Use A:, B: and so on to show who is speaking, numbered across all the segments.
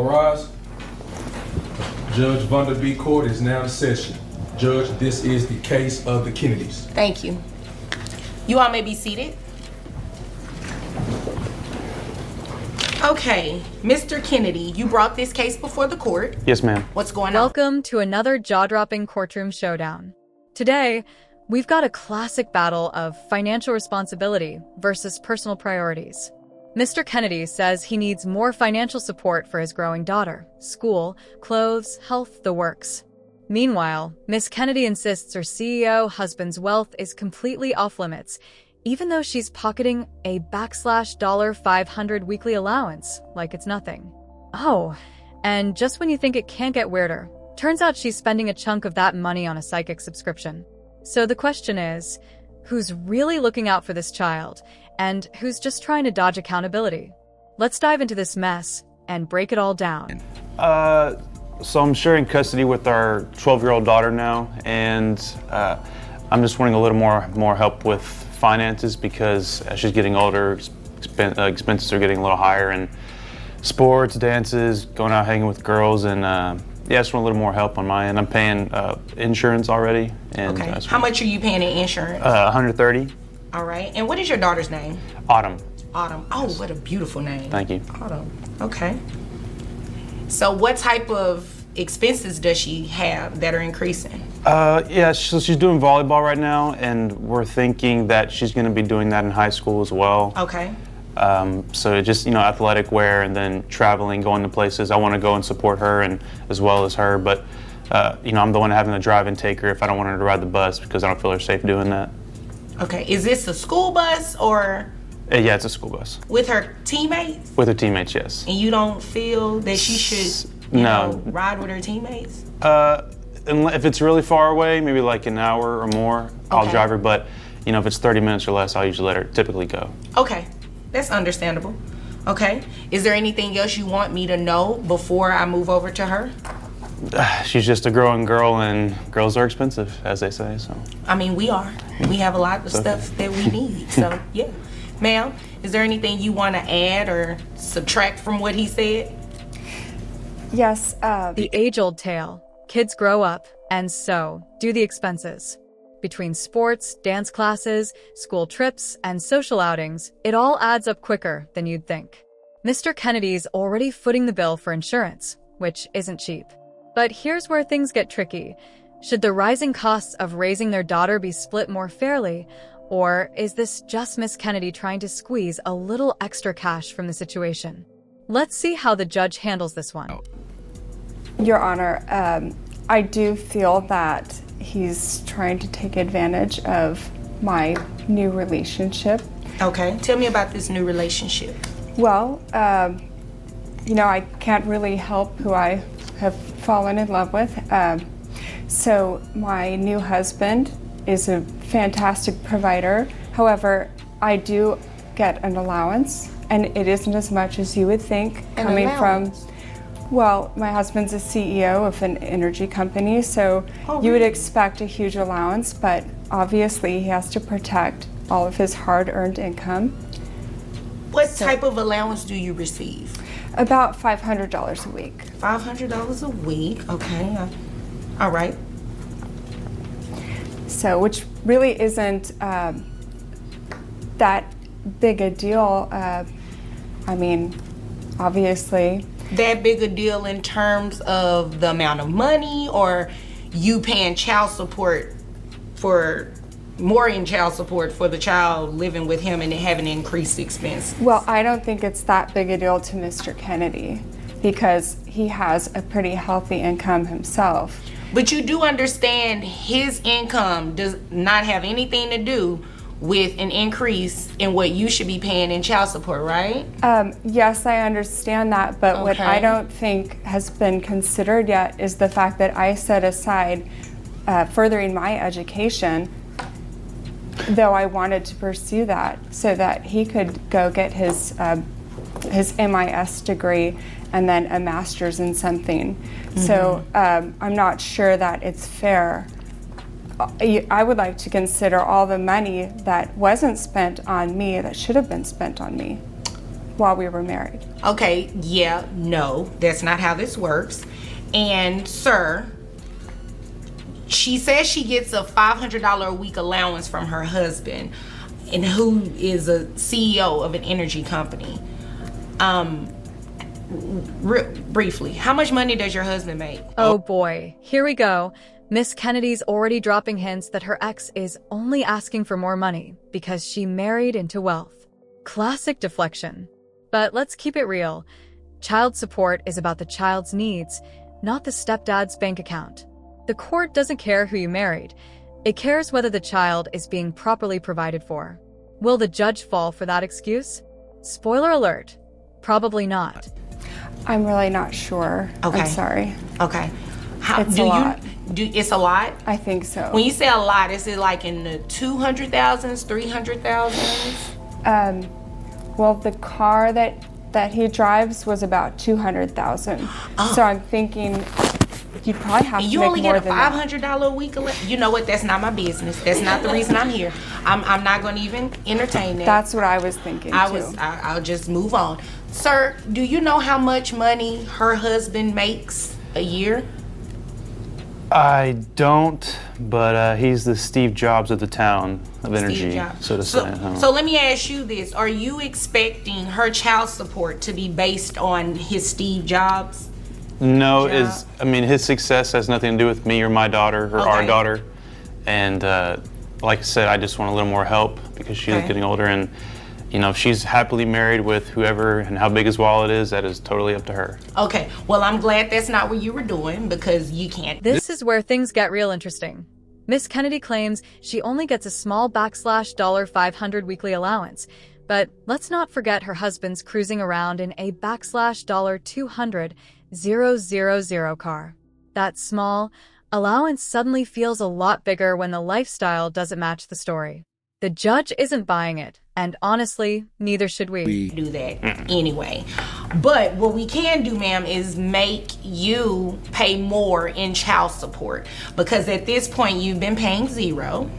A: Rise. Judge Vonda B court is now in session. Judge, this is the case of the Kennedys.
B: Thank you. You all may be seated. Okay, Mr. Kennedy, you brought this case before the court.
C: Yes, ma'am.
B: What's going on?
D: Welcome to another jaw-dropping courtroom showdown. Today, we've got a classic battle of financial responsibility versus personal priorities. Mr. Kennedy says he needs more financial support for his growing daughter. School, clothes, health, the works. Meanwhile, Miss Kennedy insists her CEO husband's wealth is completely off-limits, even though she's pocketing a $500 weekly allowance like it's nothing. Oh, and just when you think it can't get weirder, turns out she's spending a chunk of that money on a psychic subscription. So the question is, who's really looking out for this child, and who's just trying to dodge accountability? Let's dive into this mess and break it all down.
C: So I'm sharing custody with our 12-year-old daughter now, and I'm just wanting a little more help with finances because as she's getting older, expenses are getting a little higher, and sports, dances, going out hanging with girls, and yeah, I just want a little more help on my end. I'm paying insurance already. And,
B: okay. How much are you paying in insurance?
C: $130.
B: All right. And what is your daughter's name?
C: Autumn.
B: Autumn. Oh, what a beautiful name.
C: Thank you.
B: Autumn. Okay. So what type of expenses does she have that are increasing?
C: Yeah, so she's doing volleyball right now, and we're thinking that she's going to be doing that in high school as well.
B: Okay.
C: So it just, athletic wear and then traveling, going to places. I want to go and support her and as well as her, but I'm the one having to drive and take her if I don't want her to ride the bus because I don't feel her safe doing that.
B: Okay. Is this a school bus or?
C: Yeah, it's a school bus.
B: With her teammates?
C: With her teammates, yes.
B: And you don't feel that she should, ride with her teammates?
C: If it's really far away, maybe like an hour or more, I'll drive her. But, if it's 30 minutes or less, I'll usually let her typically go.
B: Okay. That's understandable. Okay. Is there anything else you want me to know before I move over to her?
C: She's just a growing girl, and girls are expensive, as they say. So.
B: I mean, we are. We have a lot of stuff that we need. So, yeah. Ma'am, is there anything you want to add or subtract from what he said?
D: Yes. The age-old tale. Kids grow up, and so do the expenses. Between sports, dance classes, school trips, and social outings, it all adds up quicker than you'd think. Mr. Kennedy's already footing the bill for insurance, which isn't cheap. But here's where things get tricky. Should the rising costs of raising their daughter be split more fairly, or is this just Miss Kennedy trying to squeeze a little extra cash from the situation? Let's see how the judge handles this one.
E: Your Honor, I do feel that he's trying to take advantage of my new relationship.
B: Okay, tell me about this new relationship.
E: Well, I can't really help who I have fallen in love with. So my new husband is a fantastic provider. However, I do get an allowance, and it isn't as much as you would think coming from. Well, my husband's a CEO of an energy company, so you would expect a huge allowance, but obviously he has to protect all of his hard-earned income.
B: What type of allowance do you receive?
E: About $500 a week.
B: $500 a week, okay. All right.
E: So, which really isn't that big a deal. Obviously.
B: That big a deal in terms of the amount of money, or you paying child support for the child living with him and having increased expenses?
E: Well, I don't think it's that big a deal to Mr. Kennedy because he has a pretty healthy income himself.
B: But you do understand his income does not have anything to do with an increase in what you should be paying in child support, right?
E: Yes, I understand that, but what I don't think has been considered yet is the fact that I set aside furthering my education, though I wanted to pursue that, so that he could go get his MIS degree and then a master's in something. Mm-hmm. So I'm not sure that it's fair. I would like to consider all the money that wasn't spent on me that should have been spent on me. while we were married.
B: Okay, yeah, no, that's not how this works. And sir, she says she gets a $500 a week allowance from her husband, and who is a CEO of an energy company. Briefly, how much money does your husband make?
D: Oh boy, here we go. Miss Kennedy's already dropping hints that her ex is only asking for more money because she married into wealth. Classic deflection. But let's keep it real. Child support is about the child's needs, not the stepdad's bank account. The court doesn't care who you married. It cares whether the child is being properly provided for. Will the judge fall for that excuse? Spoiler alert, probably not.
E: I'm really not sure.
B: Okay.
E: I'm sorry.
B: Okay.
E: It's a lot.
B: It's a lot?
E: I think so.
B: When you say a lot, is it like in the 200,000s, 300,000s?
E: Well, the car that he drives was about 200,000. So I'm thinking you'd probably have to
B: You
E: make
B: only
E: more
B: get a
E: than that.
B: $500 a week. You know what? That's not my business. That's not the reason I'm here. I'm not going to even entertain that.
E: That's what I was thinking too.
B: I'll just move on. Sir, do you know how much money her husband makes a year?
C: I don't, but he's the Steve Jobs of the town of energy,
B: Steve Jobs.
C: so to say.
B: So let me ask you this. Are you expecting her child support to be based on his Steve Jobs?
C: No,
B: job?
C: his success has nothing to do with me or my daughter or our
B: Okay.
C: daughter. And like I said, I just want a little more help because she's
B: Okay.
C: getting older. And, if she's happily married with whoever and how big his wallet is, that is totally up to her.
B: Okay. Well, I'm glad that's not what you were doing because you can't.
D: This is where things get real interesting. Miss Kennedy claims she only gets a small $500 weekly allowance, but let's not forget her husband's cruising around in a $200,000 car. That small allowance suddenly feels a lot bigger when the lifestyle doesn't match the story. The judge isn't buying it, and honestly, neither should we.
B: Do that anyway. But what we can do, ma'am, is make you pay more in child support because at this point you've been paying zero.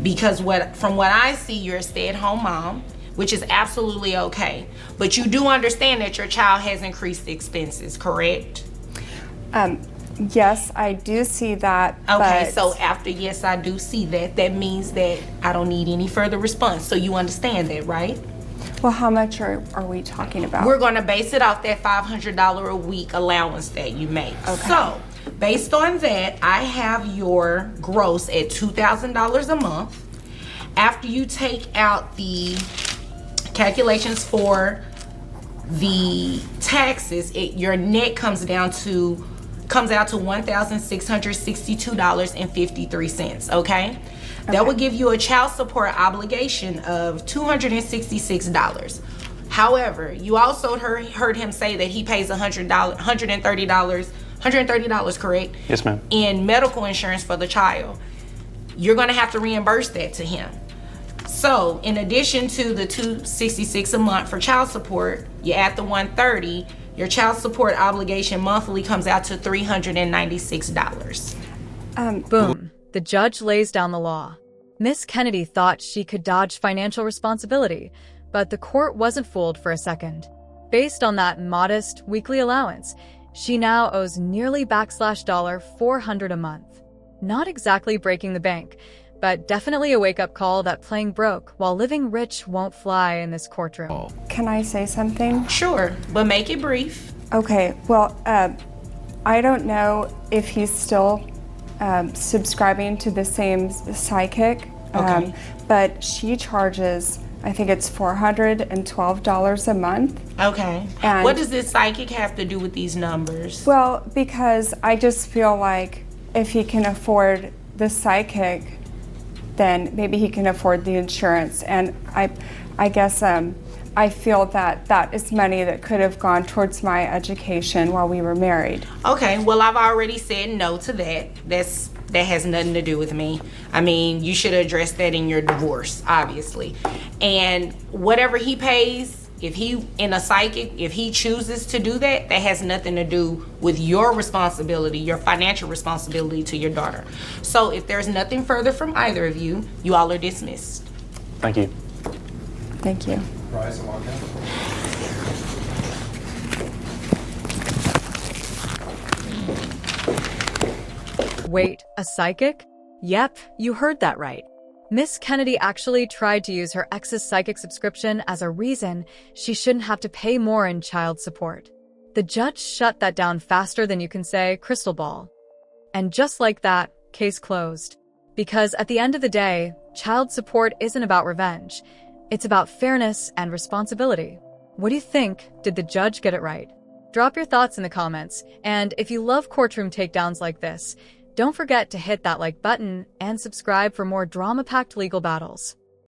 B: Because from what I see, you're a stay-at-home mom, which is absolutely okay. But you do understand that your child has increased expenses, correct?
E: Yes, I do see that.
B: Okay,
E: but
B: so after yes, I do see that, that means that I don't need any further response. So you understand that, right?
E: well, how much are we talking about?
B: We're going to base it off that $500 a week allowance that you make.
E: Okay.
B: So, based on that, I have your gross at $2,000 a month. After you take out the calculations for the taxes, your net comes out to $1,662.53, okay? That would give you a child support obligation of $266. However, you also heard him say that he pays $130, correct?
C: Yes, ma'am.
B: In medical insurance for the child. You're gonna have to reimburse that to him. So, in addition to the $266 a month for child support, you add the $130, your child support obligation monthly comes out to $396.
D: Boom. The judge lays down the law. Miss Kennedy thought she could dodge financial responsibility, but the court wasn't fooled for a second. Based on that modest weekly allowance, she now owes nearly $400 a month. Not exactly breaking the bank, but definitely a wake-up call that playing broke while living rich won't fly in this courtroom.
E: Can I say something?
B: Sure, but make it brief.
E: Okay, well, I don't know if he's still subscribing to the same psychic,
B: Okay.
E: but she charges, I think it's $412 a month.
B: Okay.
E: And-
B: What does this psychic have to do with these numbers?
E: Well, because I just feel like if he can afford the psychic, then maybe he can afford the insurance. And I guess I feel that that is money that could have gone towards my education while we were married.
B: Okay, well, I've already said no to that. That has nothing to do with me. I mean, you should address that in your divorce, obviously. And whatever he pays, if he chooses to do that, that has nothing to do with your responsibility, your financial responsibility to your daughter. So if there's nothing further from either of you, you all are dismissed.
C: Thank you.
E: Thank you.
A: Rise and walk out.
D: Wait, a psychic? Yep, you heard that right. Miss Kennedy actually tried to use her ex's psychic subscription as a reason she shouldn't have to pay more in child support. The judge shut that down faster than you can say crystal ball. And just like that, case closed. Because at the end of the day, child support isn't about revenge. It's about fairness and responsibility. What do you think? Did the judge get it right? Drop your thoughts in the comments, and if you love courtroom takedowns like this, don't forget to hit that like button and subscribe for more drama-packed legal battles.